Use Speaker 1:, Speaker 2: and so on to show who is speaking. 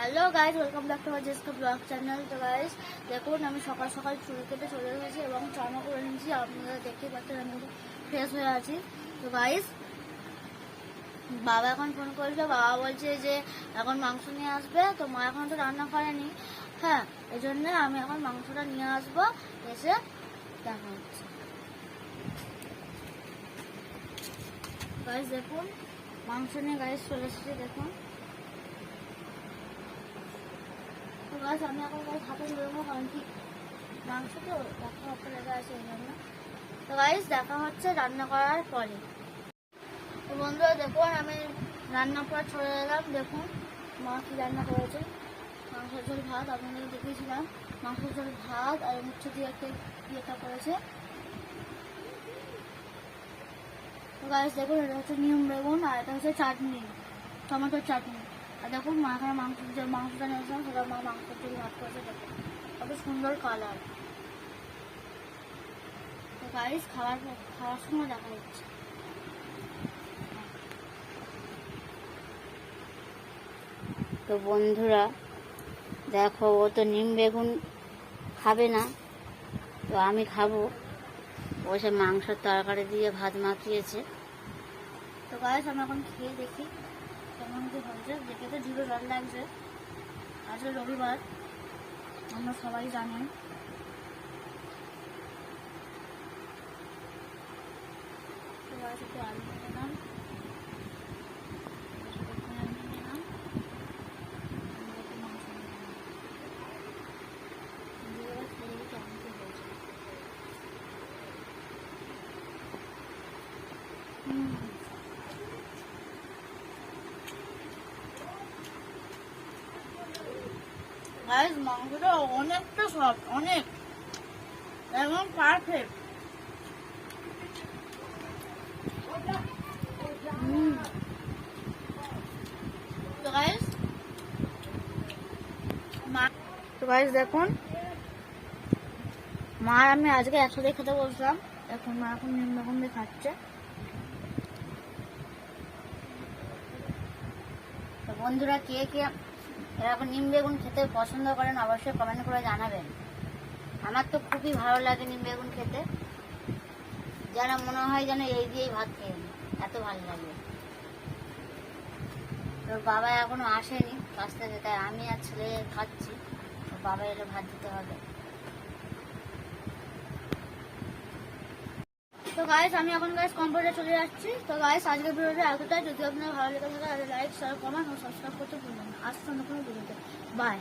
Speaker 1: Hello guys, welcome back to our জেসকা blog channel. তো guys দেখুন, আমি সকাল সকাল চুল কেটে চলে এসেছি এবং চানা করে নিয়েছি। আপনারা দেখতে পাচ্ছেন আমি ফ্রেশ হয়ে আছি। তো গাইজ বাবা এখন ফোন করেছে, বাবা বলছে যে এখন মাংস নিয়ে আসবে। তো মা এখন তো রান্না করেনি, হ্যাঁ, এই জন্য আমি এখন মাংসটা নিয়ে আসবো, এসে দেখা হচ্ছে। গাইজ দেখুন, মাংস নিয়ে গাইজ চলে এসেছি। দেখুন তো গাছ আমি এখন গাছ হাতে ধরবো, কারণ কি মাংস তো দেখা হতে লেগে আছে এই জন্য। তো গাইস দেখা হচ্ছে রান্না করার পরে। তো বন্ধুরা দেখুন, আমি রান্নার পর চলে এলাম। দেখুন মা কি রান্না করেছে, মাংসের ঝোল ভাত। আপনাদের দেখিয়েছিলাম মাংসের ঝোল ভাত আর উচ্ছে দিয়ে একটা ইয়েটা করেছে। তো গাইস দেখুন, এটা হচ্ছে নিম বেগুন আর এটা হচ্ছে চাটনি, টমেটোর চাটনি। আর দেখুন মা এখানে যে মাংসটা নিয়েছিলাম সেটা মা মাংসের দিয়ে ভাত করেছে। দেখুন কত সুন্দর কালার। তো গাইস খাওয়ার সময় দেখা যাচ্ছে।
Speaker 2: তো বন্ধুরা দেখো, ও তো নিম বেগুন খাবে না, তো আমি খাবো। ও সে মাংসের তরকারি দিয়ে ভাত মাখিয়েছে।
Speaker 1: তো গাইস আমি এখন খেয়ে দেখি কেমন কি হয়েছে। দেখে তো জিভে জল লাগছে। আজকে রবিবার, আমরা সবাই জানেন। তো গাইস একটু আলু নিয়ে নিলাম, গাইস মাংসটা অনেকটা সফট, অনেক একদম পারফেক্ট। তো গাইস দেখুন, মা আর আমি আজকে একসাথে খেতে বলছিলাম। এখন মা এখন নিম বেগুন দিয়ে খাচ্ছে।
Speaker 2: তো বন্ধুরা কে কে এরকম নিম বেগুন খেতে পছন্দ করেন অবশ্যই কমেন্ট করে জানাবেন। আমার তো খুবই ভালো লাগে নিম বেগুন খেতে, যেন মনে হয় যেন এই দিয়েই ভাত খেয়ে নিই, এত ভালো লাগে। তোর বাবা এখনো আসেনি কাছ থেকে, তাই আমি আর ছেলে খাচ্ছি। তো বাবা এলে ভাত দিতে হবে।
Speaker 1: তো গাইস আমি এখন গাইস কম্পিউটারে চলে যাচ্ছি। তো গাইস আজকের ভিডিওটা এতটাই। যদি আপনার ভালো লেগে থাকে তাহলে লাইক, শেয়ার, কমেন্ট ও সাবস্ক্রাইব করতে ভুলবেন না। আসছে অন্য কোনো ভিডিওতে। বাই।